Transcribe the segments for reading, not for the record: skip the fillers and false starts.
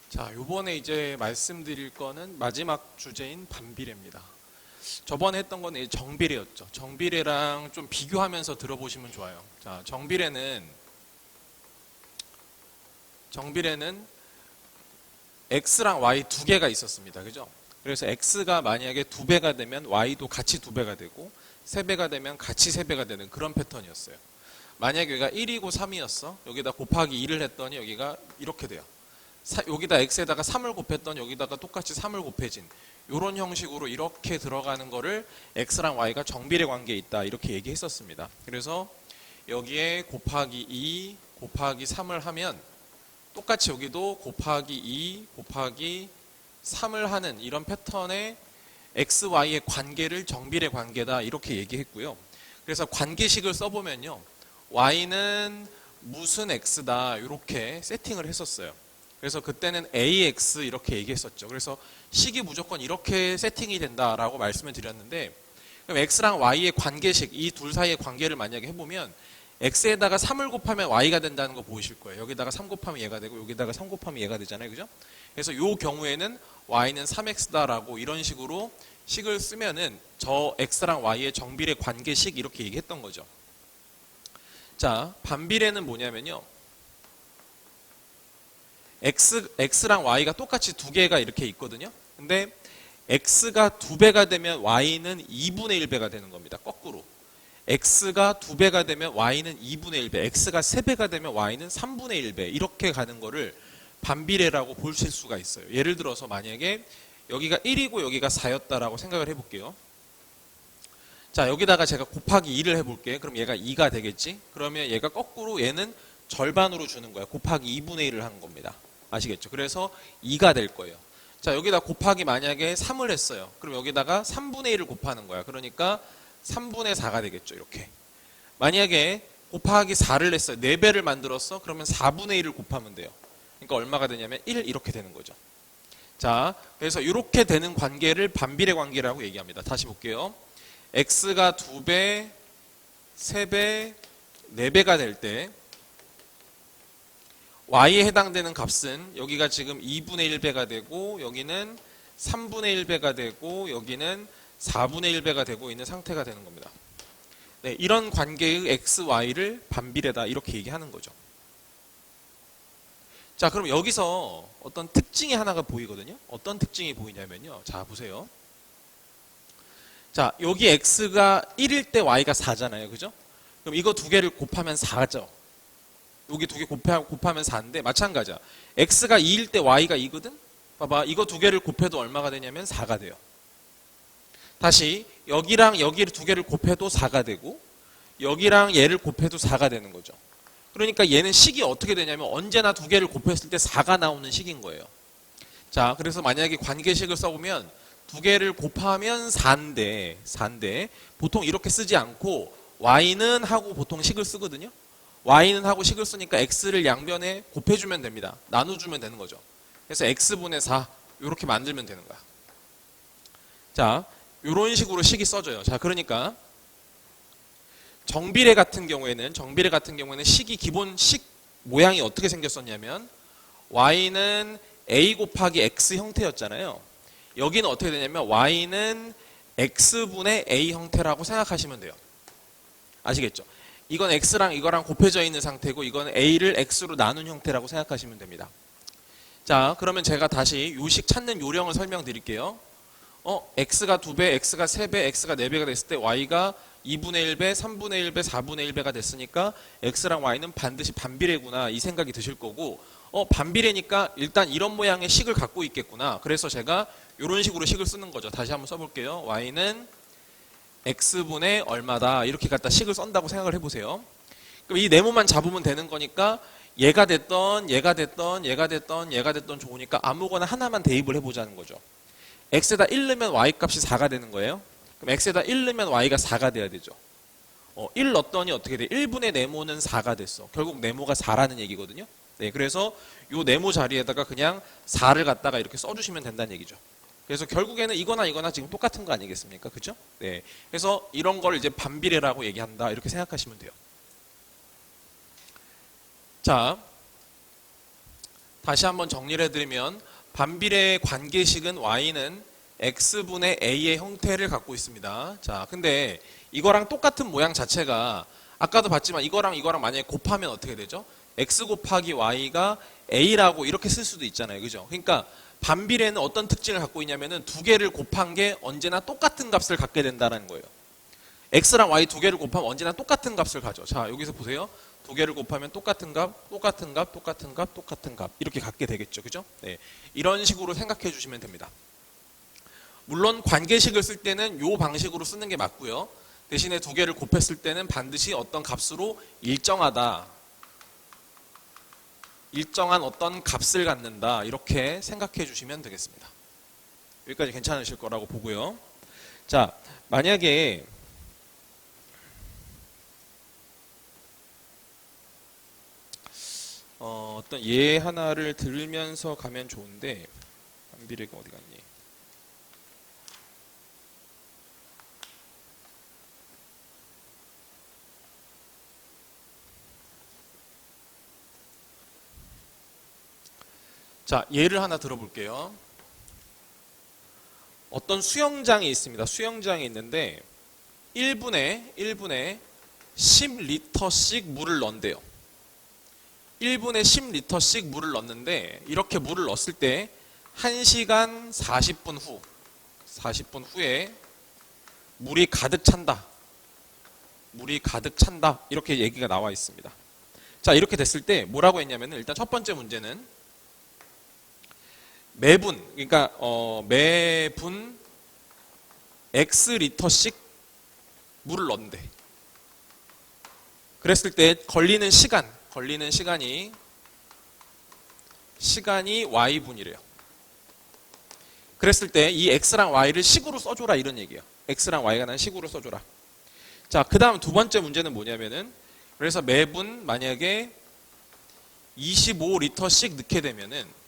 자, 요번에 이제 말씀드릴 거는 마지막 주제인 반비례입니다. 저번에 했던 건 정비례였죠. 정비례랑 좀 비교하면서 들어보시면 좋아요. 자, 정비례는 x랑 y 두 개가 있었습니다. 그죠? 그래서 x가 만약에 두 배가 되면 y도 같이 두 배가 되고 세 배가 되면 같이 세 배가 되는 그런 패턴이었어요. 만약에 여기가 1이고 3이었어. 여기다 곱하기 2를 했더니 여기가 이렇게 돼요. 여기다 x에다가 3을 곱했더니 여기다가 똑같이 3을 곱해진 이런 형식으로 이렇게 들어가는 거를 x랑 y가 정비례 관계에 있다 이렇게 얘기했었습니다. 그래서 여기에 곱하기 2 곱하기 3을 하면 똑같이 여기도 곱하기 2 곱하기 3을 하는 이런 패턴의 x, y의 관계를 정비례 관계다 이렇게 얘기했고요. 그래서 관계식을 써보면요. y는 무슨 x다 이렇게 세팅을 했었어요. 그래서 그때는 ax 이렇게 얘기했었죠. 그래서 식이 무조건 이렇게 세팅이 된다라고 말씀을 드렸는데 그럼 x랑 y의 관계식 이 둘 사이의 관계를 만약에 해보면 x에다가 3을 곱하면 y가 된다는 거 보이실 거예요. 여기다가 3 곱하면 얘가 되고 여기다가 3 곱하면 얘가 되잖아요. 그죠? 그래서 이 경우에는 y는 3x다라고 이런 식으로 식을 쓰면은 저 x랑 y의 정비례 관계식 이렇게 얘기했던 거죠. 자, 반비례는 뭐냐면요. x랑 y가 똑같이 두 개가 이렇게 있거든요. 근데 x가 두 배가 되면 y는 2분의 1배가 되는 겁니다. 거꾸로. x가 두 배가 되면 y는 2분의 1배, x가 세 배가 되면 y는 3분의 1배 이렇게 가는 거를 반비례라고 보실 수가 있어요. 예를 들어서 만약에 여기가 1이고 여기가 4였다라고 생각을 해볼게요. 자, 여기다가 제가 곱하기 2를 해볼게요. 그럼 얘가 2가 되겠지? 그러면 얘가 거꾸로 얘는 절반으로 주는 거야. 곱하기 2분의 1을 한 겁니다. 아시겠죠? 그래서 2가 될 거예요. 자, 여기다 곱하기 만약에 3을 했어요. 그럼 여기다가 3분의 1을 곱하는 거야. 그러니까 3분의 4가 되겠죠. 이렇게. 만약에 곱하기 4를 했어요. 4배를 만들었어. 그러면 4분의 1을 곱하면 돼요. 그러니까 얼마가 되냐면 1 이렇게 되는 거죠. 자, 그래서 이렇게 되는 관계를 반비례 관계라고 얘기합니다. 다시 볼게요. x가 2배, 3배, 4배가 될 때 y에 해당되는 값은 여기가 지금 2분의 1배가 되고 여기는 3분의 1배가 되고 여기는 4분의 1배가 되고 있는 상태가 되는 겁니다. 네, 이런 관계의 x, y를 반비례다 이렇게 얘기하는 거죠. 자, 그럼 여기서 어떤 특징이 하나가 보이거든요. 어떤 특징이 보이냐면요. 자, 보세요. 자, 여기 x가 1일 때 y가 4잖아요. 그죠? 그럼 이거 두 개를 곱하면 4죠. 여기 두 개 곱하면 4인데 마찬가지야. x가 2일 때 y가 2거든? 봐봐. 이거 두 개를 곱해도 얼마가 되냐면 4가 돼요. 다시 여기랑 여기를 두 개를 곱해도 4가 되고 여기랑 얘를 곱해도 4가 되는 거죠. 그러니까 얘는 식이 어떻게 되냐면 언제나 두 개를 곱했을 때 4가 나오는 식인 거예요. 자, 그래서 만약에 관계식을 써보면 두 개를 곱하면 4인데 보통 이렇게 쓰지 않고 y는 하고 보통 식을 쓰거든요. y는 하고 식을 쓰니까 x를 양변에 곱해주면 됩니다. 나눠주면 되는 거죠. 그래서 x분의 4 이렇게 만들면 되는 거야. 자, 이런 식으로 식이 써져요. 자, 그러니까 정비례 같은 경우에는 식이 기본 식 모양이 어떻게 생겼었냐면 y는 a 곱하기 x 형태였잖아요. 여기는 어떻게 되냐면 y는 x분의 a 형태라고 생각하시면 돼요. 아시겠죠? 이건 x랑 이거랑 곱해져 있는 상태고 이건 a를 x로 나눈 형태라고 생각하시면 됩니다. 자, 그러면 제가 다시 요식 찾는 요령을 설명드릴게요. x가 2배, x가 3배, x가 4배가 됐을 때 y가 2분의 1배, 3분의 1배, 4분의 1배가 됐으니까 x랑 y는 반드시 반비례구나 이 생각이 드실 거고 반비례니까 일단 이런 모양의 식을 갖고 있겠구나. 그래서 제가 이런 식으로 식을 쓰는 거죠. 다시 한번 써볼게요. y는 x분의 얼마다 이렇게 갖다 식을 썬다고 생각을 해보세요. 그럼 이 네모만 잡으면 되는 거니까 얘가 됐던 좋으니까 아무거나 하나만 대입을 해보자는 거죠. x에다 1 넣으면 y 값이 4가 되는 거예요. 그럼 x에다 1 넣으면 y가 4가 돼야 되죠. 1 넣었더니 어떻게 돼? 1분의 네모는 4가 됐어. 결국 네모가 4라는 얘기거든요. 네, 그래서 요 네모 자리에다가 그냥 4를 갖다가 이렇게 써주시면 된다는 얘기죠. 그래서 결국에는 이거나 지금 똑같은 거 아니겠습니까? 그죠? 네. 그래서 이런 걸 이제 반비례라고 얘기한다. 이렇게 생각하시면 돼요. 자, 다시 한번 정리를 해드리면 반비례의 관계식은 y는 x분의 a의 형태를 갖고 있습니다. 자, 근데 이거랑 똑같은 모양 자체가 아까도 봤지만 이거랑 만약에 곱하면 어떻게 되죠? x 곱하기 y가 a라고 이렇게 쓸 수도 있잖아요. 그죠? 그러니까 반비례는 어떤 특징을 갖고 있냐면은 두 개를 곱한 게 언제나 똑같은 값을 갖게 된다는 거예요. x랑 y 두 개를 곱하면 언제나 똑같은 값을 가져. 자, 여기서 보세요. 두 개를 곱하면 똑같은 값, 똑같은 값, 똑같은 값, 똑같은 값 이렇게 갖게 되겠죠. 그죠? 네. 이런 식으로 생각해 주시면 됩니다. 물론 관계식을 쓸 때는 이 방식으로 쓰는 게 맞고요. 대신에 두 개를 곱했을 때는 반드시 어떤 값으로 일정한 어떤 값을 갖는다 이렇게 생각해 주시면 되겠습니다. 여기까지 괜찮으실 거라고 보고요. 자, 만약에 어떤 예 하나를 들으면서 가면 좋은데 반비례가 어디 갔니? 자, 예를 하나 들어볼게요. 어떤 수영장이 있습니다. 수영장이 있는데 1분에 10리터씩 물을 넣는데요. 1분에 10리터씩 물을 넣는데 이렇게 물을 넣었을 때 1시간 40분 후에 물이 가득 찬다. 이렇게 얘기가 나와 있습니다. 자, 이렇게 됐을 때 뭐라고 했냐면 일단 첫 번째 문제는 매분 X리터씩 물을 넣는데 그랬을 때 걸리는 시간이 Y분이래요. 그랬을 때 이 X랑 Y를 식으로 써줘라 이런 얘기예요. X랑 Y가 난 식으로 써줘라. 자, 그 다음 두 번째 문제는 뭐냐면은 그래서 매분 만약에 25리터씩 넣게 되면은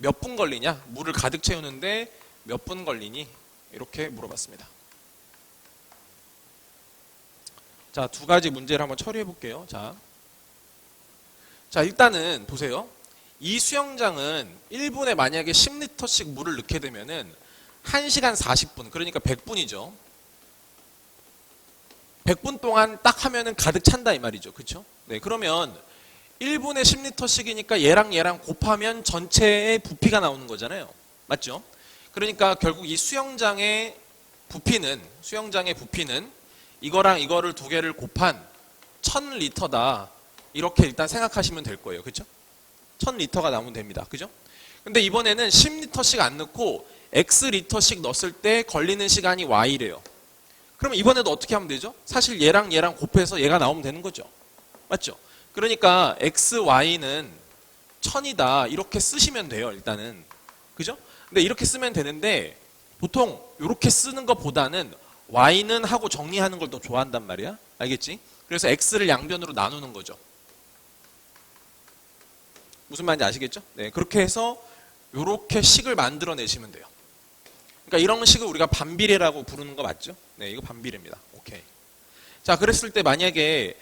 몇 분 걸리냐? 물을 가득 채우는데 몇 분 걸리니? 이렇게 물어봤습니다. 자, 두 가지 문제를 한번 처리해 볼게요. 자, 일단은 보세요. 이 수영장은 1분에 만약에 10리터씩 물을 넣게 되면은 1시간 40분, 그러니까 100분이죠. 100분 동안 딱 하면은 가득 찬다 이 말이죠. 그렇죠? 네, 그러면 1분에 10리터씩이니까 얘랑 곱하면 전체의 부피가 나오는 거잖아요. 맞죠? 그러니까 결국 이 수영장의 부피는 이거랑 이거를 두 개를 곱한 1000리터다. 이렇게 일단 생각하시면 될 거예요. 그렇죠? 1000리터가 나오면 됩니다. 그죠? 근데 이번에는 10리터씩 안 넣고 X리터씩 넣었을 때 걸리는 시간이 Y래요. 그럼 이번에도 어떻게 하면 되죠? 사실 얘랑 곱해서 얘가 나오면 되는 거죠. 맞죠? 그러니까 XY는 1000이다 이렇게 쓰시면 돼요. 일단은 그죠? 근데 이렇게 쓰면 되는데 보통 이렇게 쓰는 것보다는 Y는 하고 정리하는 걸 더 좋아한단 말이야. 알겠지? 그래서 X를 양변으로 나누는 거죠. 무슨 말인지 아시겠죠? 네, 그렇게 해서 이렇게 식을 만들어내시면 돼요. 그러니까 이런 식을 우리가 반비례라고 부르는 거 맞죠? 네, 이거 반비례입니다. 오케이. 자, 그랬을 때 만약에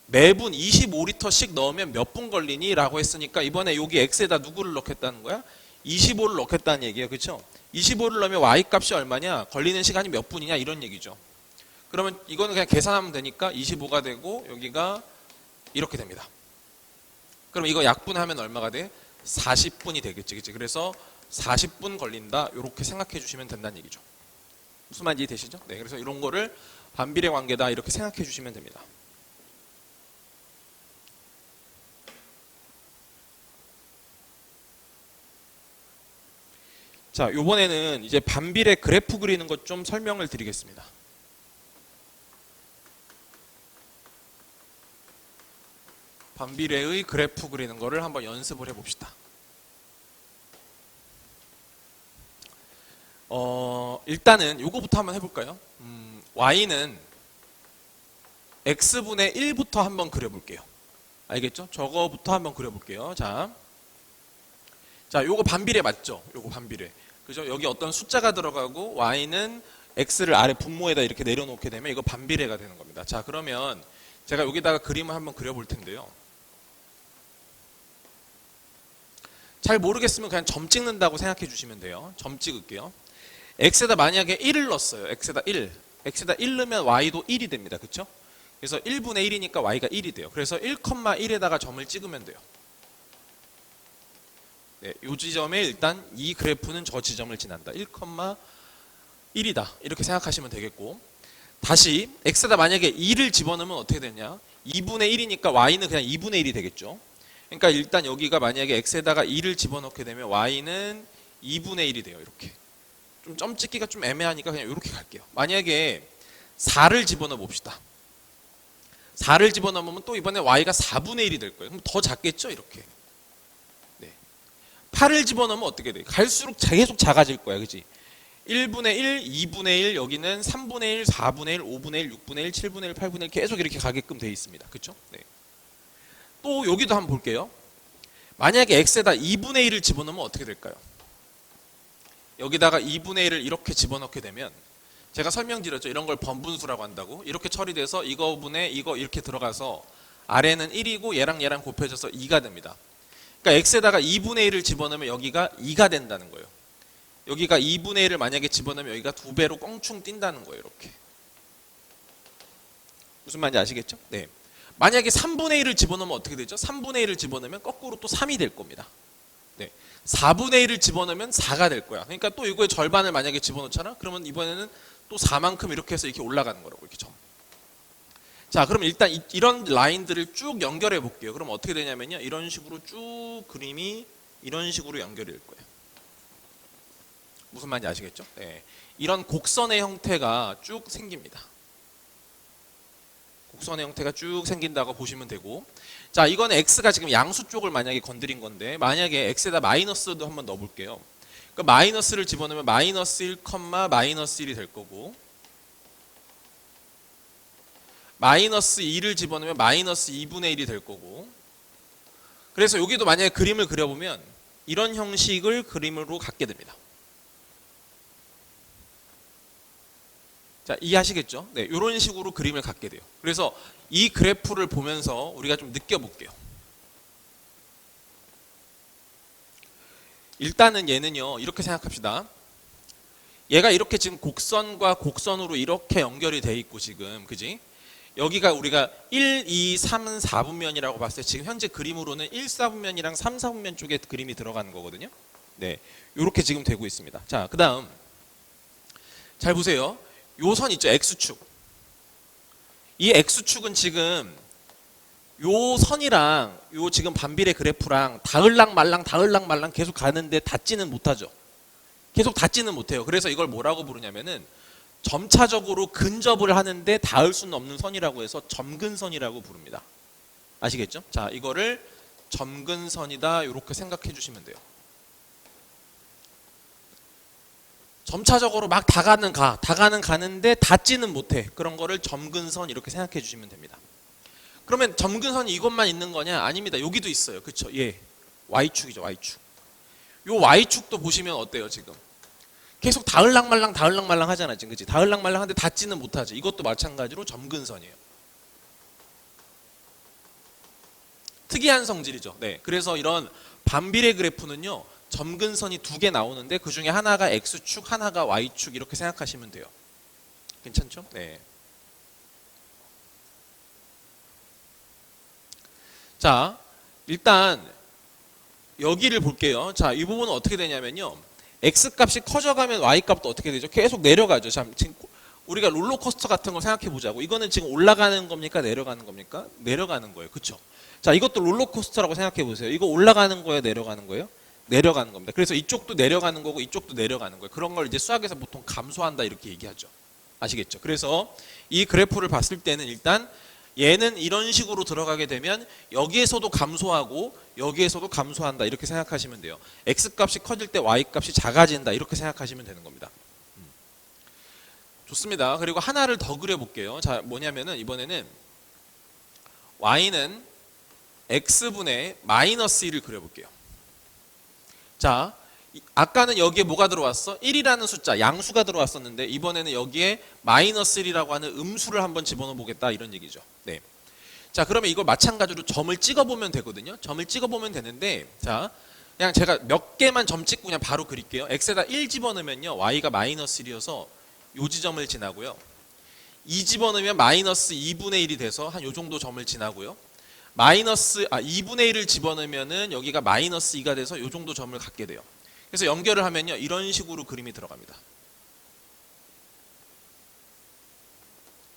매분 25리터씩 넣으면 몇 분 걸리니? 라고 했으니까 이번에 여기 X에다 누구를 넣겠다는 거야? 25를 넣겠다는 얘기예요. 그렇죠? 25를 넣으면 Y 값이 얼마냐? 걸리는 시간이 몇 분이냐? 이런 얘기죠. 그러면 이거는 그냥 계산하면 되니까 25가 되고 여기가 이렇게 됩니다. 그럼 이거 약분하면 얼마가 돼? 40분이 되겠지. 그치? 그래서 40분 걸린다. 이렇게 생각해 주시면 된다는 얘기죠. 무슨 말인지 되시죠? 네, 그래서 이런 거를 반비례 관계다. 이렇게 생각해 주시면 됩니다. 자, 요번에는 이제 반비례 그래프 그리는 것 좀 설명을 드리겠습니다. 반비례의 그래프 그리는 거를 한번 연습을 해봅시다. 일단은 요거부터 한번 해볼까요? Y는 X분의 1부터 한번 그려볼게요. 알겠죠? 저거부터 한번 그려볼게요. 자, 요거 반비례 맞죠? 요거 반비례. 그죠? 여기 어떤 숫자가 들어가고 Y는 X를 아래 분모에다 이렇게 내려놓게 되면 이거 반비례가 되는 겁니다. 자, 그러면 제가 여기다가 그림을 한번 그려볼 텐데요. 잘 모르겠으면 그냥 점 찍는다고 생각해 주시면 돼요. 점 찍을게요. x에다 만약에 1을 넣었어요. x에다 1. x에다 1 넣으면 y도 1이 됩니다. 그렇죠? 그래서 1분의 1이니까 y가 1이 돼요. 그래서 1,1에다가 점을 찍으면 돼요. 네, 이 지점에 일단 이 그래프는 저 지점을 지난다. 1,1이다. 이렇게 생각하시면 되겠고, 다시 x에다 만약에 2를 집어넣으면 어떻게 되냐? 2분의 1이니까 y는 그냥 2분의 1이 되겠죠. 그러니까 일단 여기가 만약에 x에다가 2를 집어넣게 되면 y는 2분의 1이 돼요. 이렇게. 좀 점 찍기가 좀 애매하니까 그냥 이렇게 갈게요. 만약에 4를 집어넣어 봅시다. 4를 집어넣으면 또 이번에 y가 4분의 1이 될 거예요. 그럼 더 작겠죠? 이렇게. 네. 8을 집어넣으면 어떻게 돼? 갈수록 계속 작아질 거야. 그지? 1분의 1, 2분의 1, 여기는 3분의 1, 4분의 1, 5분의 1, 6분의 1, 7분의 1, 8분의 1 계속 이렇게 가게끔 되어 있습니다. 그렇죠? 네. 또 여기도 한번 볼게요. 만약에 x에다 2분의 1을 집어넣으면 어떻게 될까요? 여기다가 2분의 1을 이렇게 집어넣게 되면, 제가 설명드렸죠. 이런 걸 번분수라고 한다고. 이렇게 처리돼서 이거분의 이거 이렇게 들어가서 아래는 1이고 얘랑 곱해져서 2가 됩니다. 그러니까 x에다가 2분의 1을 집어넣으면 여기가 2가 된다는 거예요. 여기가 2분의 1을 만약에 집어넣으면 여기가 2배로 껑충 뛴다는 거예요. 이렇게. 무슨 말인지 아시겠죠? 네. 만약에 3분의 1을 집어넣으면 어떻게 되죠? 3분의 1을 집어넣으면 거꾸로 또 3이 될 겁니다. 네. 4분의 1을 집어넣으면 4가 될 거야. 그러니까 또 이거의 절반을 만약에 집어넣잖아? 그러면 이번에는 또 4만큼 이렇게 해서 이렇게 올라가는 거라고. 이렇게 점. 자, 그럼 일단 이런 라인들을 쭉 연결해 볼게요. 그럼 어떻게 되냐면요. 이런 식으로 쭉 그림이 이런 식으로 연결이 될 거예요. 무슨 말인지 아시겠죠? 네. 이런 곡선의 형태가 쭉 생깁니다. 곡선의 형태가 쭉 생긴다고 보시면 되고, 자, 이거는 x가 지금 양수 쪽을 만약에 건드린 건데, 만약에 x에다 마이너스도 한번 넣어 볼게요. 그 마이너스를 집어넣으면 마이너스 1, 마이너스 1이 될 거고, 마이너스 2를 집어넣으면 마이너스 2분의 1이 될 거고, 그래서 여기도 만약에 그림을 그려보면 이런 형식을 그림으로 갖게 됩니다. 자, 이해하시겠죠? 네, 이런 식으로 그림을 갖게 돼요. 그래서 이 그래프를 보면서 우리가 좀 느껴볼게요. 일단은 얘는요, 이렇게 생각합시다. 얘가 이렇게 지금 곡선과 곡선으로 이렇게 연결이 돼 있고, 지금 그지? 여기가 우리가 1, 2, 3, 4분면이라고 봤을 때 지금 현재 그림으로는 1, 4분면이랑 3, 4분면 쪽에 그림이 들어가는 거거든요. 네, 이렇게 지금 되고 있습니다. 자, 그 다음 잘 보세요. 요 선 있죠? X축. 이 X축은 지금 요 선이랑 요 지금 반비례 그래프랑 닿을랑 말랑 계속 가는데 닿지는 못하죠. 계속 닿지는 못해요. 그래서 이걸 뭐라고 부르냐면은 점차적으로 근접을 하는데 닿을 수는 없는 선이라고 해서 점근선이라고 부릅니다. 아시겠죠? 자, 이거를 점근선이다 이렇게 생각해 주시면 돼요. 점차적으로 막 가는데 닿지는 못해. 그런 거를 점근선 이렇게 생각해 주시면 됩니다. 그러면 점근선이 이것만 있는 거냐? 아닙니다. 여기도 있어요. 그렇죠? 예. Y축이죠. Y축. 요 Y축도 보시면 어때요, 지금? 계속 닿을랑 말랑 하잖아, 지금. 그치? 닿을랑 말랑 하는데 닿지는 못하죠. 이것도 마찬가지로 점근선이에요. 특이한 성질이죠. 네. 그래서 이런 반비례 그래프는요, 점근선이 두 개 나오는데 그 중에 하나가 X축, 하나가 Y축 이렇게 생각하시면 돼요. 괜찮죠? 네. 자, 일단 여기를 볼게요. 자, 이 부분은 어떻게 되냐면요. X값이 커져가면 Y값도 어떻게 되죠? 계속 내려가죠. 자, 지금 우리가 롤러코스터 같은 걸 생각해 보자고. 이거는 지금 올라가는 겁니까? 내려가는 겁니까? 내려가는 거예요. 그렇죠? 자, 이것도 롤러코스터라고 생각해 보세요. 이거 올라가는 거예요? 내려가는 거예요? 내려가는 겁니다. 그래서 이쪽도 내려가는 거고 이쪽도 내려가는 거예요. 그런 걸 이제 수학에서 보통 감소한다 이렇게 얘기하죠. 아시겠죠? 그래서 이 그래프를 봤을 때는 일단 얘는 이런 식으로 들어가게 되면 여기에서도 감소하고 여기에서도 감소한다 이렇게 생각하시면 돼요. X값이 커질 때 Y값이 작아진다 이렇게 생각하시면 되는 겁니다. 좋습니다. 그리고 하나를 더 그려볼게요. 자, 뭐냐면은 이번에는 Y는 X분의 마이너스 1을 그려볼게요. 자, 아까는 여기에 뭐가 들어왔어? 1이라는 숫자, 양수가 들어왔었는데 이번에는 여기에 마이너스 1이라고 하는 음수를 한번 집어넣어 보겠다 이런 얘기죠. 네. 자, 그러면 이걸 마찬가지로 점을 찍어보면 되거든요. 점을 찍어보면 되는데, 자, 그냥 제가 몇 개만 점 찍고 그냥 바로 그릴게요. x에다 1 집어넣으면요 y가 마이너스 1이어서 요 지점을 지나고요. 2 집어넣으면 마이너스 2분의 1이 돼서 한 요 정도 점을 지나고요. 2분의 1을 집어넣으면은 여기가 마이너스 2가 돼서 요 정도 점을 갖게 돼요. 그래서 연결을 하면요 이런 식으로 그림이 들어갑니다.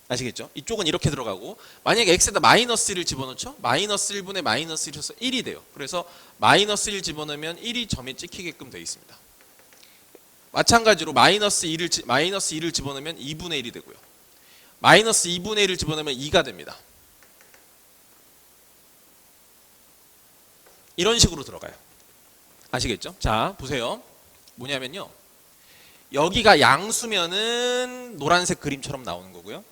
아시겠죠? 이쪽은 이렇게 들어가고 만약에 x에다 마이너스 1을 집어넣죠? 마이너스 1분의 마이너스 1에서 1이 돼요. 그래서 마이너스 1 집어넣으면 1이 점에 찍히게끔 되어 있습니다. 마찬가지로 마이너스 2를 집어넣으면 2분의 1이 되고요. 마이너스 2분의 1을 집어넣으면 2가 됩니다. 이런 식으로 들어가요. 아시겠죠? 자, 보세요. 뭐냐면요. 여기가 양수면은 노란색 그림처럼 나오는 거고요.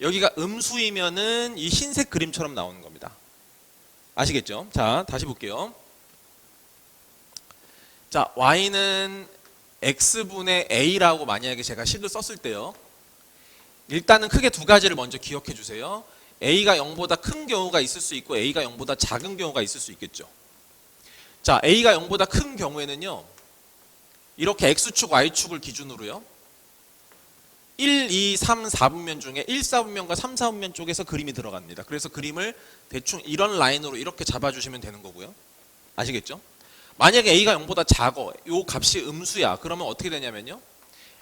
여기가 음수이면은 이 흰색 그림처럼 나오는 겁니다. 아시겠죠? 자, 다시 볼게요. 자, y는 x분의 a라고 만약에 제가 식을 썼을 때요. 일단은 크게 두 가지를 먼저 기억해 주세요. a가 0보다 큰 경우가 있을 수 있고 a가 0보다 작은 경우가 있을 수 있겠죠. 자, a가 0보다 큰 경우에는요. 이렇게 x축, y축을 기준으로요. 1, 2, 3, 4분면 중에 1, 4분면과 3, 4분면 쪽에서 그림이 들어갑니다. 그래서 그림을 대충 이런 라인으로 이렇게 잡아주시면 되는 거고요. 아시겠죠? 만약에 a가 0보다 작어, 요 값이 음수야. 그러면 어떻게 되냐면요.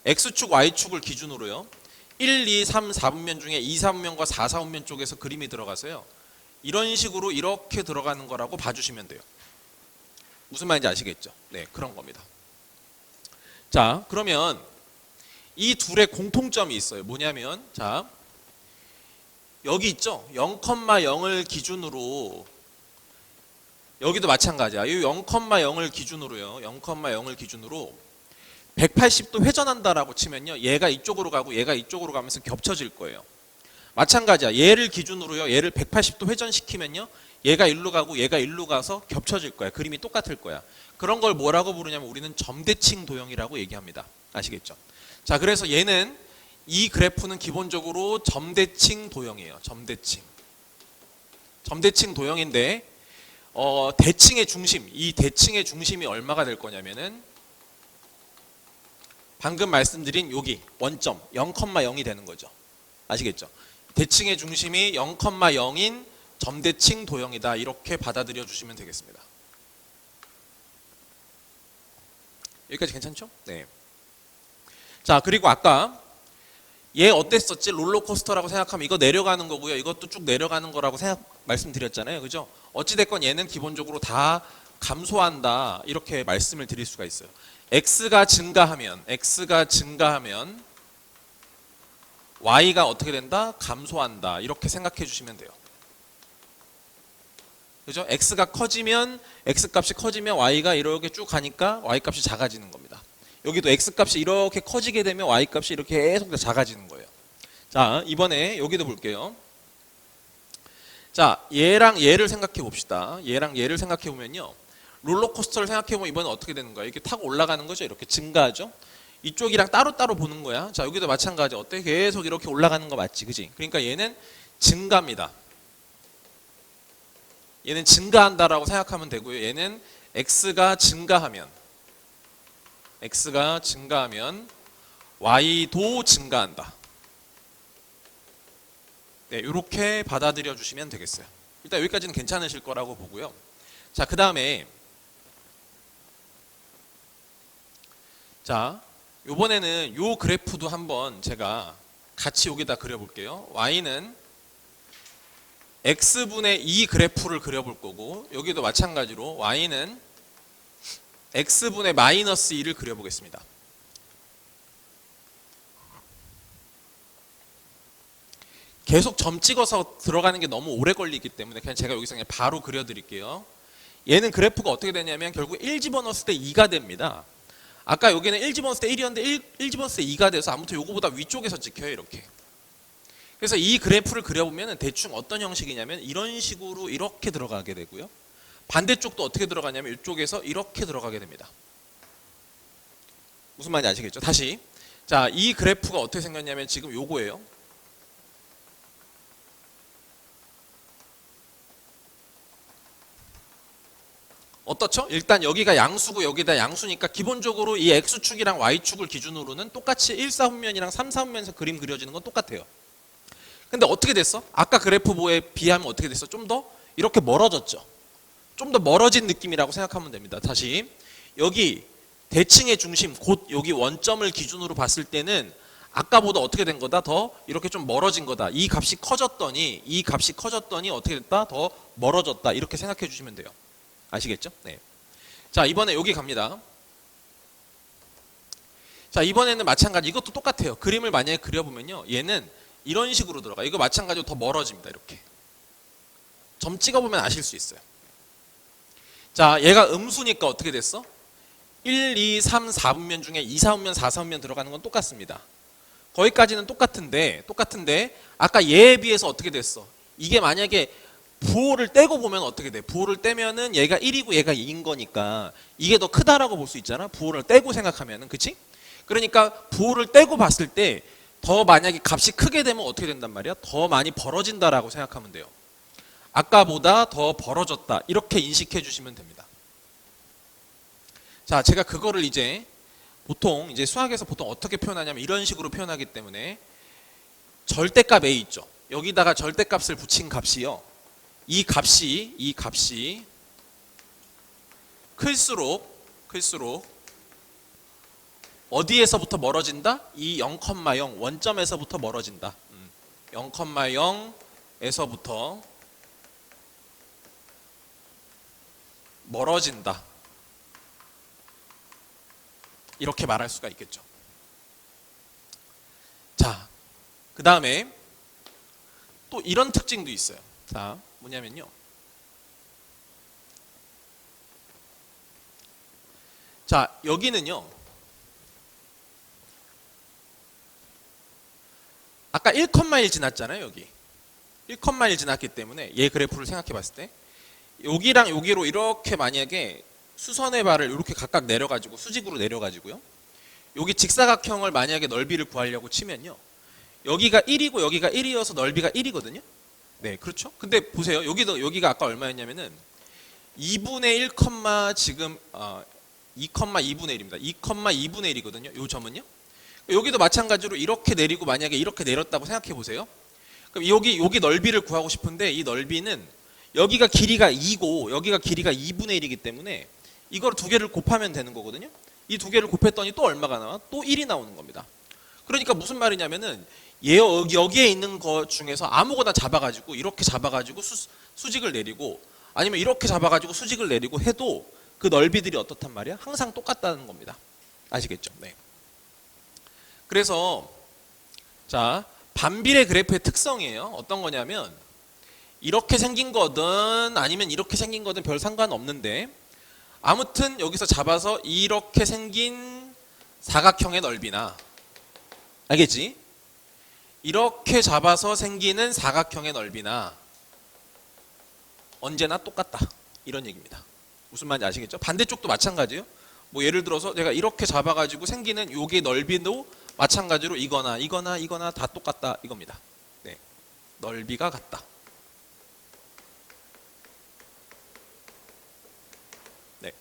x축, y축을 기준으로요. 1, 2, 3, 4분면 중에 2, 4분면과 4, 4분면 쪽에서 그림이 들어가서요. 이런 식으로 이렇게 들어가는 거라고 봐주시면 돼요. 무슨 말인지 아시겠죠? 네, 그런 겁니다. 자, 그러면 이 둘의 공통점이 있어요. 뭐냐면, 자, 여기 있죠? 0,0을 기준으로, 여기도 마찬가지야. 이 0,0을 기준으로요. 0,0을 기준으로 180도 회전한다라고 치면요. 얘가 이쪽으로 가고 얘가 이쪽으로 가면서 겹쳐질 거예요. 마찬가지야. 얘를 기준으로요. 얘를 180도 회전시키면요. 얘가 일로 가고 얘가 일로 가서 겹쳐질 거야. 그림이 똑같을 거야. 그런 걸 뭐라고 부르냐면 우리는 점대칭 도형이라고 얘기합니다. 아시겠죠? 자, 그래서 얘는 이 그래프는 기본적으로 점대칭 도형이에요. 점대칭. 점대칭 도형인데 대칭의 중심, 이 대칭의 중심이 얼마가 될 거냐면은 방금 말씀드린 여기 원점 0,0이 되는 거죠. 아시겠죠? 대칭의 중심이 0,0인 점대칭 도형이다. 이렇게 받아들여 주시면 되겠습니다. 여기까지 괜찮죠? 네. 자, 그리고 아까 얘 어땠었지? 롤러코스터라고 생각하면 이거 내려가는 거고요. 이것도 쭉 내려가는 거라고 말씀드렸잖아요. 그죠? 어찌됐건 얘는 기본적으로 다 감소한다. 이렇게 말씀을 드릴 수가 있어요. x가 증가하면 y가 어떻게 된다? 감소한다. 이렇게 생각해 주시면 돼요. 그죠? x가 커지면 x값이 커지면 y가 이렇게 쭉 가니까 y값이 작아지는 겁니다. 여기도 x값이 이렇게 커지게 되면 y값이 이렇게 계속 작아지는 거예요. 자, 이번에 여기도 볼게요. 자, 얘랑 얘를 생각해 봅시다. 얘랑 얘를 생각해 보면요. 롤러코스터를 생각해 보면 이번엔 어떻게 되는 거야? 이렇게 타고 올라가는 거죠. 이렇게 증가하죠. 이쪽이랑 따로따로 보는 거야. 자, 여기도 마찬가지. 어때? 계속 이렇게 올라가는 거 맞지? 그지? 그러니까 얘는 증가입니다. 얘는 증가한다라고 생각하면 되고요. 얘는 x가 증가하면 y도 증가한다. 네, 이렇게 받아들여 주시면 되겠어요. 일단 여기까지는 괜찮으실 거라고 보고요. 자, 그 다음에 자, 요번에는 요 그래프도 한번 제가 같이 여기다 그려볼게요. y는 x분의 2 그래프를 그려볼 거고 여기도 마찬가지로 y는 x분의 마이너스 2를 그려보겠습니다. 계속 점 찍어서 들어가는 게 너무 오래 걸리기 때문에 그냥 제가 여기서 그냥 바로 그려드릴게요. 얘는 그래프가 어떻게 되냐면 결국 1 집어넣었을 때 2가 됩니다. 아까 여기는 1 집어넣었을 때 1이었는데 1 집어넣었을 때 2가 돼서 아무튼 요거보다 위쪽에서 찍혀요. 이렇게. 그래서 이 그래프를 그려보면 대충 어떤 형식이냐면 이런 식으로 이렇게 들어가게 되고요. 반대쪽도 어떻게 들어가냐면 이쪽에서 이렇게 들어가게 됩니다. 무슨 말인지 아시겠죠? 다시. 자, 이 그래프가 어떻게 생겼냐면 지금 요거예요. 어떻죠? 일단 여기가 양수고 여기다 양수니까 기본적으로 이 x축이랑 y축을 기준으로는 똑같이 1사분면이랑 3사분면에서 그림 그려지는 건 똑같아요. 근데 어떻게 됐어? 아까 그래프 보에 비하면 어떻게 됐어? 좀 더 이렇게 멀어졌죠. 좀 더 멀어진 느낌이라고 생각하면 됩니다. 다시 여기 대칭의 중심 곧 여기 원점을 기준으로 봤을 때는 아까보다 어떻게 된 거다? 더 이렇게 좀 멀어진 거다. 이 값이 커졌더니 어떻게 됐다? 더 멀어졌다. 이렇게 생각해 주시면 돼요. 아시겠죠? 네. 자, 이번에 여기 갑니다. 자, 이번에는 마찬가지. 이것도 똑같아요. 그림을 만약에 그려보면요. 얘는 이런 식으로 들어가. 이거 마찬가지로 더 멀어집니다. 이렇게. 점 찍어보면 아실 수 있어요. 자, 얘가 음수니까 어떻게 됐어? 1, 2, 3, 4분면 중에 2, 4분면, 4, 4분면 들어가는 건 똑같습니다. 거기까지는 똑같은데 아까 얘에 비해서 어떻게 됐어? 이게 만약에 부호를 떼고 보면 어떻게 돼? 부호를 떼면은 얘가 1이고 얘가 2인 거니까 이게 더 크다라고 볼 수 있잖아. 부호를 떼고 생각하면은, 그치? 그러니까 부호를 떼고 봤을 때 더 만약에 값이 크게 되면 어떻게 된단 말이야? 더 많이 벌어진다라고 생각하면 돼요. 아까보다 더 벌어졌다. 이렇게 인식해 주시면 됩니다. 자, 제가 그거를 이제 수학에서 보통 어떻게 표현하냐면 이런 식으로 표현하기 때문에 절대값 A 있죠. 여기다가 절대값을 붙인 값이요. 이 값이 클수록 어디에서부터 멀어진다? 이 0,0 원점에서부터 멀어진다. 0,0에서부터 멀어진다. 이렇게 말할 수가 있겠죠. 자, 그 다음에 또 이런 특징도 있어요. 자, 뭐냐면요. 자, 여기는요. 아까 1,1 지났잖아요. 여기 1,1 지났기 때문에 얘 그래프를 생각해 봤을 때 여기랑 여기로 이렇게 만약에 수선의 발을 이렇게 각각 내려가지고 수직으로 내려가지고요. 여기 직사각형을 만약에 넓이를 구하려고 치면요. 여기가 1이고 여기가 1이어서 넓이가 1이거든요. 네, 그렇죠. 근데 보세요. 여기가 아까 얼마였냐면은 2분의 1, 지금 2,2분의 1입니다. 2,2분의 1이거든요. 요 점은요. 여기도 마찬가지로 이렇게 내리고 만약에 이렇게 내렸다고 생각해 보세요. 그럼 여기 넓이를 구하고 싶은데 이 넓이는 여기가 길이가 2고 여기가 길이가 2분의 1이기 때문에 이걸 두 개를 곱하면 되는 거거든요. 이 두 개를 곱했더니 또 얼마가 나와? 또 1이 나오는 겁니다. 그러니까 무슨 말이냐면은 여기에 있는 것 중에서 아무거나 잡아가지고 이렇게 잡아가지고 수직을 내리고 아니면 이렇게 잡아가지고 수직을 내리고 해도 그 넓이들이 어떻단 말이야? 항상 똑같다는 겁니다. 아시겠죠? 네. 그래서 자, 반비례 그래프의 특성이에요. 어떤 거냐면 이렇게 생긴 거든 아니면 이렇게 생긴 거든 별 상관없는데 아무튼 여기서 잡아서 이렇게 생긴 사각형의 넓이나 알겠지? 이렇게 잡아서 생기는 사각형의 넓이나 언제나 똑같다. 이런 얘기입니다. 무슨 말인지 아시겠죠? 반대쪽도 마찬가지예요. 뭐 예를 들어서 내가 이렇게 잡아가지고 생기는 요게 넓이도 마찬가지로 이거나 다 똑같다 이겁니다. 네, 넓이가 같다. 네.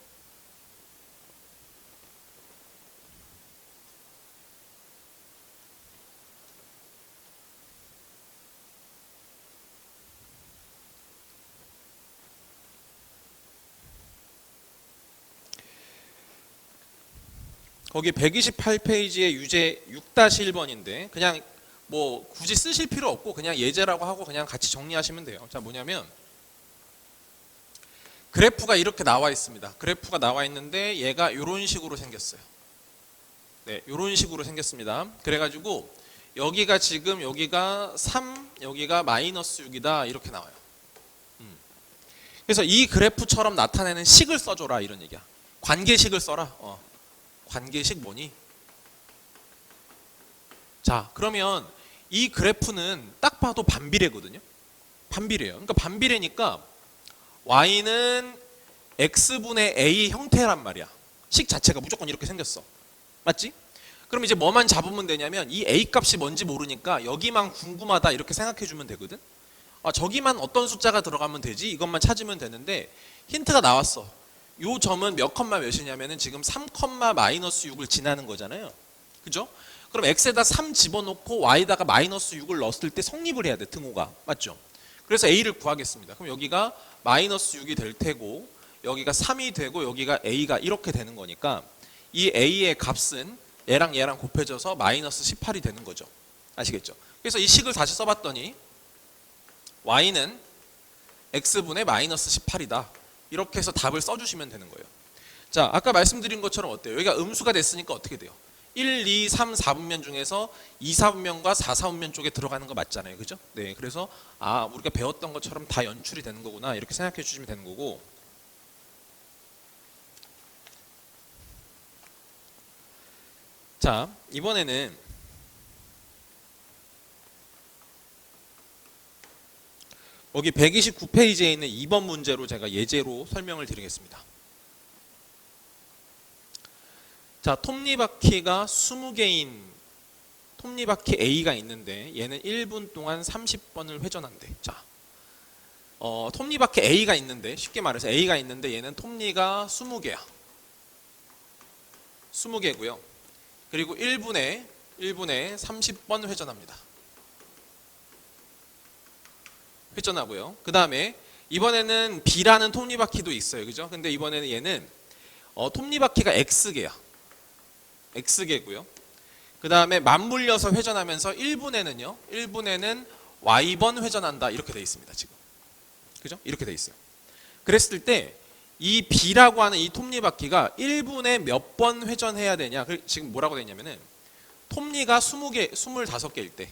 거기 128페이지의 유제 6-1번인데 그냥 뭐 굳이 쓰실 필요 없고 그냥 예제라고 하고 그냥 같이 정리하시면 돼요. 자, 뭐냐면 그래프가 이렇게 나와 있습니다. 그래프가 나와 있는데 얘가 이런 식으로 생겼어요. 네, 이런 식으로 생겼습니다. 그래가지고 여기가 지금 여기가 3, 여기가 마이너스 6이다 이렇게 나와요. 그래서 이 그래프처럼 나타내는 식을 써줘라 이런 얘기야. 관계식을 써라. 관계식 뭐니? 자, 그러면 이 그래프는 딱 봐도 반비례거든요. 반비례예요. 그러니까 반비례니까 y는 x분의 a 형태란 말이야. 식 자체가 무조건 이렇게 생겼어. 맞지? 그럼 이제 뭐만 잡으면 되냐면 이 a 값이 뭔지 모르니까 여기만 궁금하다 이렇게 생각해 주면 되거든. 저기만 어떤 숫자가 들어가면 되지? 이것만 찾으면 되는데 힌트가 나왔어. 요 점은 몇 컴마 몇이냐면은 지금 3 컴마 마이너스 6을 지나는 거잖아요. 그죠? 그럼 x에다 3 집어넣고 y에다가 마이너스 6을 넣었을 때 성립을 해야 돼, 등호가. 맞죠? 그래서 a를 구하겠습니다. 그럼 여기가 마이너스 6이 될 테고 여기가 3이 되고 여기가 a가 이렇게 되는 거니까 이 a의 값은 얘랑 얘랑 곱해져서 마이너스 18이 되는 거죠. 아시겠죠? 그래서 이 식을 다시 써봤더니 y는 x분의 마이너스 18이다. 이렇게 해서 답을 써주시면 되는 거예요. 자, 아까 말씀드린 것처럼 어때요? 여기가 음수가 됐으니까 어떻게 돼요? 1, 2, 3, 4분면 중에서 2, 4분면과 4, 4분면 쪽에 들어가는 거 맞잖아요. 그죠? 네, 그래서 우리가 배웠던 것처럼 다 연출이 되는 거구나. 이렇게 생각해 주시면 되는 거고. 자, 이번에는 여기 129페이지에 있는 2번 문제로 제가 예제로 설명을 드리겠습니다. 자, 톱니바퀴가 20개인 톱니바퀴 A가 있는데 얘는 1분 동안 30번을 회전한대. 자, 톱니바퀴 A가 있는데 쉽게 말해서 A가 있는데 얘는 톱니가 20개야. 20개고요. 그리고 1분에 30번 회전합니다. 회전하고요. 그 다음에 이번에는 B라는 톱니바퀴도 있어요. 그죠? 근데 이번에는 얘는 톱니바퀴가 X개야. X개고요. 그 다음에 맞물려서 회전하면서 1분에는 Y번 회전한다. 이렇게 돼 있습니다. 지금. 그죠? 이렇게 돼 있어요. 그랬을 때 이 B라고 하는 이 톱니바퀴가 1분에 몇 번 회전해야 되냐. 지금 뭐라고 돼 있냐면은 톱니가 25개일 때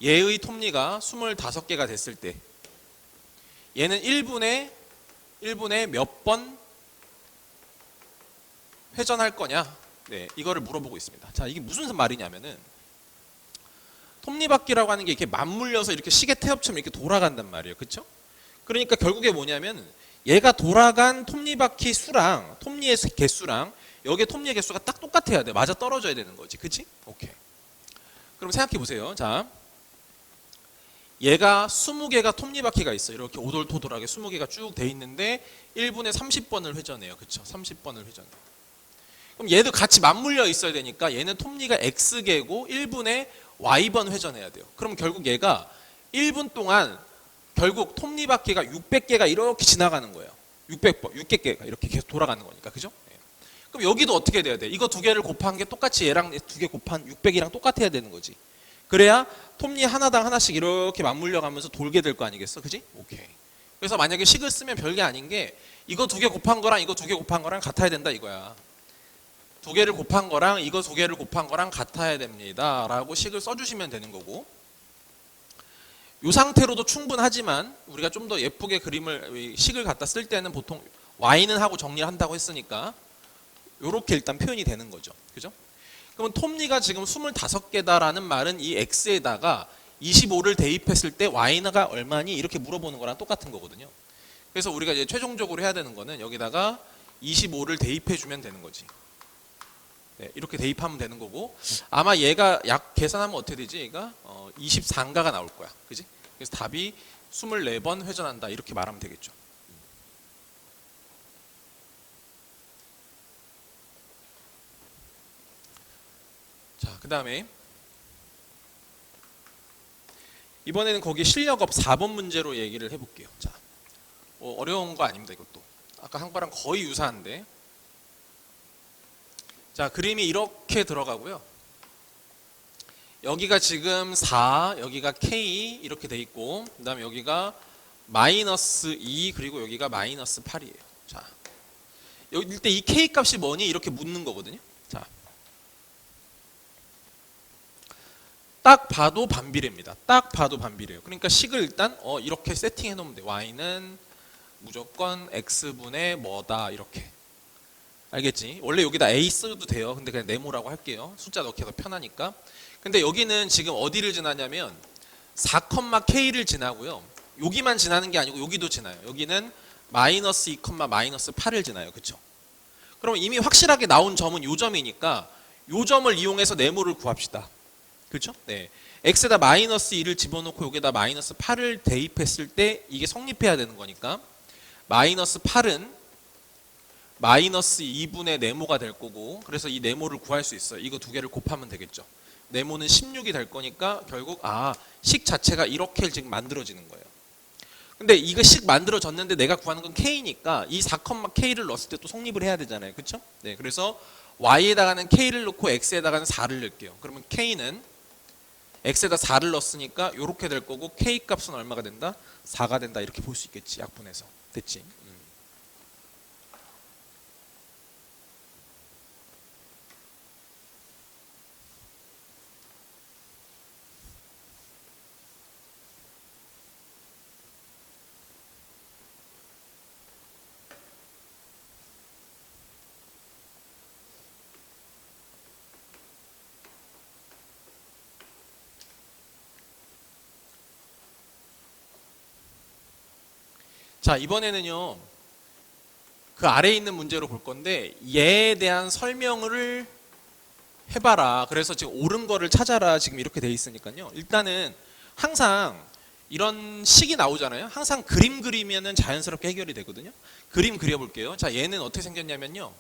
얘의 톱니가 25개가 됐을 때 얘는 1분에 몇 번 회전할 거냐. 네, 이거를 물어보고 있습니다. 자, 이게 무슨 말이냐면은 톱니바퀴라고 하는 게 이렇게 맞물려서 이렇게 시계 태엽처럼 이렇게 돌아간단 말이에요. 그렇죠? 그러니까 결국에 뭐냐면 얘가 돌아간 톱니바퀴 수랑 톱니의 개수랑 여기에 톱니의 개수가 딱 똑같아야 돼. 맞아 떨어져야 되는 거지. 그치? 오케이. 그럼 생각해 보세요. 자, 얘가 20개가 톱니바퀴가 있어요. 이렇게 오돌토돌하게 20개가 쭉 돼 있는데 1분에 30번을 회전해요. 그쵸? 30번을 회전해요. 그럼 얘도 같이 맞물려 있어야 되니까 얘는 톱니가 X개고 1분에 Y번 회전해야 돼요. 그럼 결국 얘가 1분 동안 결국 톱니바퀴가 600개가 이렇게 지나가는 거예요. 600개가 이렇게 계속 돌아가는 거니까. 그죠? 그럼 여기도 어떻게 돼야 돼? 이거 두 개를 곱한 게 똑같이 얘랑 두 개 곱한 600이랑 똑같아야 되는 거지. 그래야 톱니 하나당 하나씩 이렇게 맞물려 가면서 돌게 될 거 아니겠어? 그지? 오케이. 그래서 만약에 식을 쓰면 별게 아닌 게 이거 두 개 곱한 거랑 이거 두 개 곱한 거랑 같아야 된다 이거야. 두 개를 곱한 거랑 이거 두 개를 곱한 거랑 같아야 됩니다. 라고 식을 써주시면 되는 거고. 이 상태로도 충분하지만 우리가 좀 더 예쁘게 식을 갖다 쓸 때는 보통 Y는 하고 정리를 한다고 했으니까 이렇게 일단 표현이 되는 거죠. 그죠? 그러면 톱니가 지금 25개다라는 말은 이 X에다가 25를 대입했을 때 Y가 얼마니? 이렇게 물어보는 거랑 똑같은 거거든요. 그래서 우리가 이제 최종적으로 해야 되는 거는 여기다가 25를 대입해 주면 되는 거지. 네, 이렇게 대입하면 되는 거고 아마 얘가 약 계산하면 어떻게 되지? 얘가 24인가가 나올 거야. 그지? 그래서 답이 24번 회전한다. 이렇게 말하면 되겠죠. 자, 그 다음에 이번에는 거기 실력업 4번 문제로 얘기를 해볼게요. 자, 어려운 거 아닙니다. 이것도 아까 한 거랑 거의 유사한데 자, 그림이 이렇게 들어가고요. 여기가 지금 4, 여기가 K 이렇게 돼 있고 그 다음에 여기가 마이너스 2 그리고 여기가 마이너스 8이에요. 자, 일단 이 K 값이 뭐니? 이렇게 묻는 거거든요. 자, 딱 봐도 반비례입니다. 딱 봐도 반비례예요. 그러니까 식을 일단 이렇게 세팅해 놓으면 돼. Y는 무조건 X분의 뭐다 이렇게. 알겠지? 원래 여기다 A 써도 돼요. 근데 그냥 네모라고 할게요. 숫자 넣기 더 편하니까. 근데 여기는 지금 어디를 지나냐면 4,K를 지나고요. 여기만 지나는 게 아니고 여기도 지나요. 여기는 마이너스 2, 마이너스 8을 지나요. 그쵸? 그럼 이미 확실하게 나온 점은 요 점이니까 요 점을 이용해서 네모를 구합시다. 그렇죠? 네. X에다 마이너스 2를 집어넣고 여기다 마이너스 8을 대입했을 때 이게 성립해야 되는 거니까 마이너스 8은 마이너스 2분의 네모가 될 거고, 그래서 이 네모를 구할 수 있어요. 이거 두 개를 곱하면 되겠죠. 네모는 16이 될 거니까 결국 식 자체가 이렇게 지금 만들어지는 거예요. 근데 이거 식 만들어졌는데 내가 구하는 건 k니까 이 4,k를 넣었을 때 또 성립을 해야 되잖아요. 그렇죠? 네, 그래서 y에다가는 k를 넣고 x에다가는 4를 넣을게요. 그러면 k는 x에다 4를 넣었으니까 이렇게 될 거고, k 값은 얼마가 된다? 4가 된다. 이렇게 볼 수 있겠지. 약분해서. 됐지? 자, 이번에는요, 그 아래에 있는 문제로 볼 건데, 얘에 대한 설명을 해봐라. 그래서 지금 옳은 거를 찾아라. 지금 이렇게 돼 있으니까요. 일단은 항상 이런 식이 나오잖아요. 항상 그림 그리면은 자연스럽게 해결이 되거든요. 그림 그려볼게요. 자, 얘는 어떻게 생겼냐면요.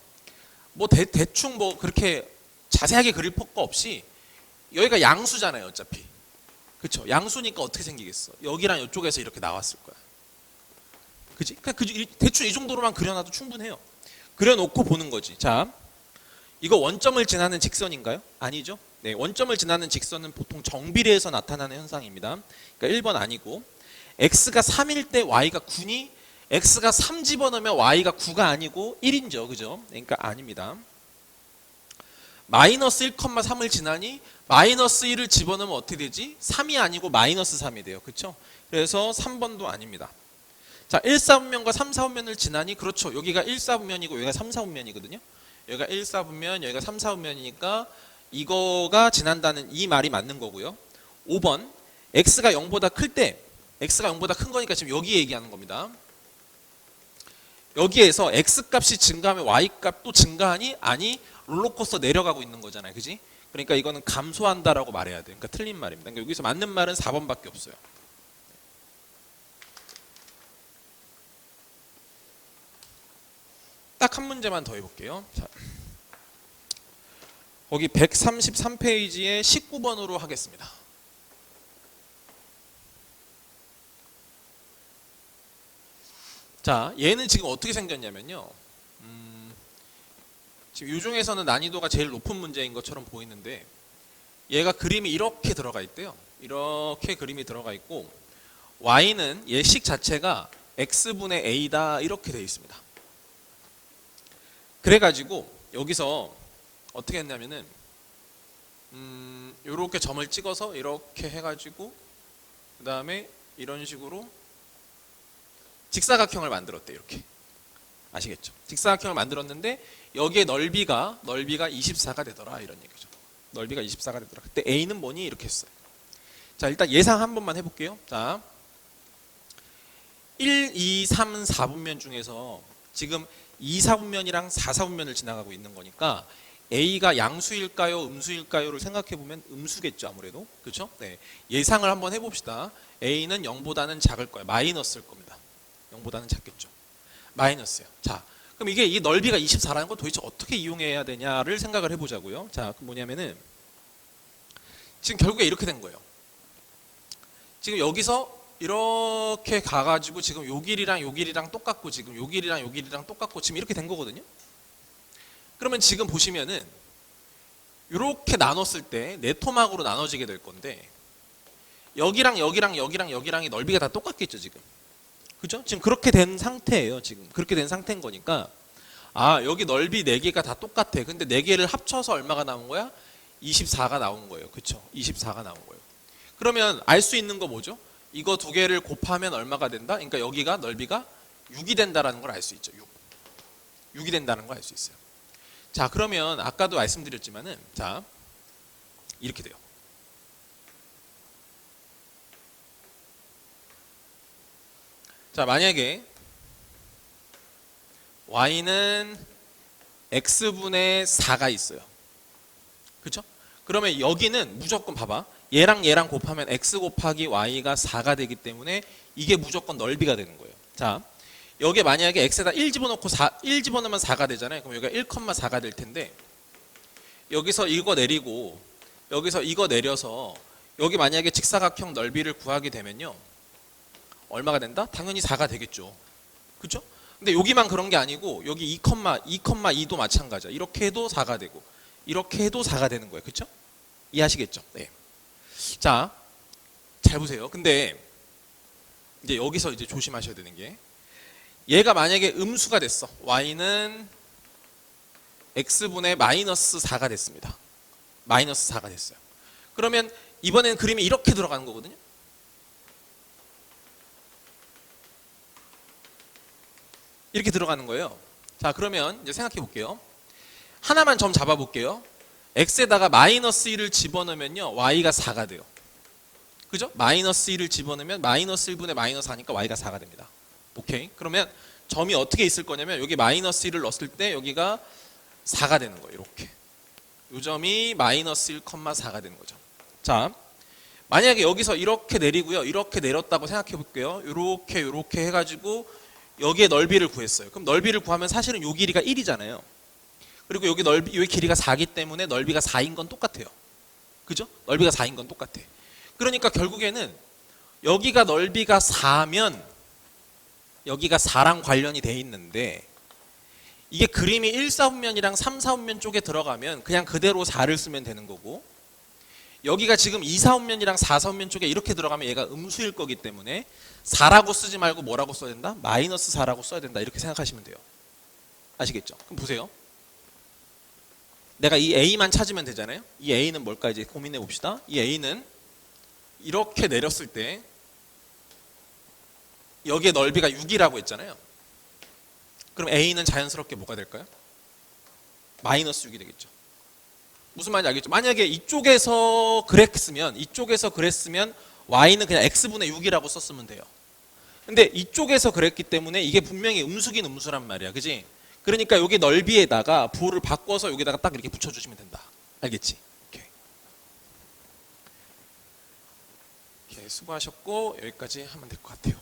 뭐 대충 뭐 그렇게 자세하게 그릴 거 없이, 여기가 양수잖아요. 어차피. 그쵸? 양수니까 어떻게 생기겠어? 여기랑 이쪽에서 이렇게 나왔을 거야. 그지? 대충 이 정도로만 그려놔도 충분해요. 그려놓고 보는 거지. 자, 이거 원점을 지나는 직선인가요? 아니죠. 네, 원점을 지나는 직선은 보통 정비례에서 나타나는 현상입니다. 그러니까 1번 아니고, x가 3일 때 y가 9니 x가 3 집어넣으면 y가 9가 아니고 1인죠. 그죠? 그러니까 아닙니다. 마이너스 1,3을 지나니 마이너스 1을 집어넣으면 어떻게 되지? 3이 아니고 마이너스 3이 돼요. 그렇죠? 그래서 3번도 아닙니다. 자, 1, 4분면과 3, 4분면을 지나니, 그렇죠. 여기가 1, 4분면이고 여기가 3, 4분면이거든요. 여기가 1, 4분면, 여기가 3, 4분면이니까 이거가 지난다는 이 말이 맞는 거고요. 5번, x가 0보다 클 때, x가 0보다 큰 거니까 지금 여기 얘기하는 겁니다. 여기에서 x값이 증가하면 y값도 증가하니? 아니, 롤러코스터 내려가고 있는 거잖아요. 그지? 그러니까 이거는 감소한다라고 말해야 돼요. 그러니까 틀린 말입니다. 그러니까 여기서 맞는 말은 4번밖에 없어요. 딱 한 문제만 더 해볼게요. 자, 거기 133페이지에 19번으로 하겠습니다. 자, 얘는 지금 어떻게 생겼냐면요. 지금 이 중에서는 난이도가 제일 높은 문제인 것처럼 보이는데, 얘가 그림이 이렇게 들어가 있대요. 이렇게 그림이 들어가 있고, y는 얘 식 자체가 x분의 a다 이렇게 되어 있습니다. 그래가지고 여기서 어떻게 했냐면은 이렇게 점을 찍어서 이렇게 해가지고 그 다음에 이런 식으로 직사각형을 만들었대. 이렇게 아시겠죠? 직사각형을 만들었는데 여기에 넓이가 24가 되더라 이런 얘기죠. 넓이가 24가 되더라. 그때 A는 뭐니? 이렇게 했어요. 자, 일단 예상 한 번만 해볼게요. 자, 1, 2, 3, 4분면 중에서 지금 2, 4분면이랑 4, 4분면을 지나가고 있는 거니까 A가 양수일까요? 음수일까요?를 생각해보면 음수겠죠. 아무래도. 그렇죠? 네. 예상을 한번 해봅시다. A는 0보다는 작을 거예요. 마이너스일 겁니다. 0보다는 작겠죠. 마이너스요. 자, 그럼 이게 이 넓이가 24라는 걸 도대체 어떻게 이용해야 되냐를 생각을 해보자고요. 자, 그 뭐냐면은 지금 결국에 이렇게 된 거예요. 지금 여기서 이렇게 가가지고 지금 요 길이랑 요 길이랑 똑같고 지금 요 길이랑 요 길이랑 똑같고 지금 이렇게 된 거거든요. 그러면 지금 보시면은 이렇게 나눴을 때 네 토막으로 나눠지게 될 건데 여기랑 여기랑 여기랑 여기랑의 넓이가 다 똑같겠죠 지금. 그죠? 지금 그렇게 된 상태예요. 지금 그렇게 된 상태인 거니까 여기 넓이 4개가 다 똑같아. 근데 4개를 합쳐서 얼마가 나온 거야? 24가 나온 거예요. 그쵸? 24가 나온 거예요. 그러면 알 수 있는 거 뭐죠? 이거 두 개를 곱하면 얼마가 된다? 그러니까 여기가 넓이가 6이 된다라는 걸 알 수 있죠. 6이 된다는 걸 알 수 있어요. 자, 그러면 아까도 말씀드렸지만은 자, 이렇게 돼요. 자, 만약에 y는 x분의 4가 있어요. 그렇죠? 그러면 여기는 무조건 봐봐. 얘랑 얘랑 곱하면 x 곱하기 y가 4가 되기 때문에 이게 무조건 넓이가 되는 거예요. 자, 여기에 만약에 x에다 1 집어넣고 1 집어넣으면 4가 되잖아요. 그럼 여기가 1,4가 될 텐데 여기서 이거 내리고 여기서 이거 내려서 여기 만약에 직사각형 넓이를 구하게 되면요. 얼마가 된다? 당연히 4가 되겠죠. 그렇죠? 근데 여기만 그런 게 아니고 여기 2,2도 마찬가지야. 이렇게 해도 4가 되고 이렇게 해도 4가 되는 거예요. 그렇죠? 이해하시겠죠? 네. 자, 잘 보세요. 근데 이제 여기서 이제 조심하셔야 되는 게 얘가 만약에 음수가 됐어. y는 x분의 마이너스 4가 됐습니다. 마이너스 4가 됐어요. 그러면 이번엔 그림이 이렇게 들어가는 거거든요. 이렇게 들어가는 거예요. 자, 그러면 이제 생각해 볼게요. 하나만 점 잡아 볼게요. x에다가 마이너스 1을 집어넣으면요. y가 4가 돼요. 그죠? 마이너스 1을 집어넣으면 마이너스 1분의 마이너스 4니까 y가 4가 됩니다. 오케이? 그러면 점이 어떻게 있을 거냐면 여기 마이너스 1을 넣었을 때 여기가 4가 되는 거예요. 이렇게. 이 점이 마이너스 1,4가 되는 거죠. 자, 만약에 여기서 이렇게 내리고요. 이렇게 내렸다고 생각해 볼게요. 이렇게 해가지고 여기에 넓이를 구했어요. 그럼 넓이를 구하면 사실은 요 길이가 1이잖아요. 그리고 여기 여기 길이가 4기 때문에 넓이가 4인 건 똑같아요. 그죠? 넓이가 4인 건 똑같아. 그러니까 결국에는 여기가 넓이가 4면 여기가 4랑 관련이 돼 있는데 이게 그림이 1사분면이랑 3사분면 쪽에 들어가면 그냥 그대로 4를 쓰면 되는 거고 여기가 지금 2사분면이랑 4사분면 쪽에 이렇게 들어가면 얘가 음수일 거기 때문에 4라고 쓰지 말고 뭐라고 써야 된다? 마이너스 4라고 써야 된다. 이렇게 생각하시면 돼요. 아시겠죠? 그럼 보세요. 내가 이 A만 찾으면 되잖아요. 이 A는 뭘까 이제 고민해 봅시다. 이 A는 이렇게 내렸을 때 여기에 넓이가 6이라고 했잖아요. 그럼 A는 자연스럽게 뭐가 될까요? 마이너스 6이 되겠죠. 무슨 말인지 알겠죠? 만약에 이쪽에서 그랬으면 Y는 그냥 X분의 6이라고 썼으면 돼요. 근데 이쪽에서 그랬기 때문에 이게 분명히 음수긴 음수란 말이야. 그지? 그러니까 여기 넓이에다가 부호를 바꿔서 여기다가 딱 이렇게 붙여주시면 된다. 알겠지? 오케이. 수고하셨고 여기까지 하면 될 것 같아요.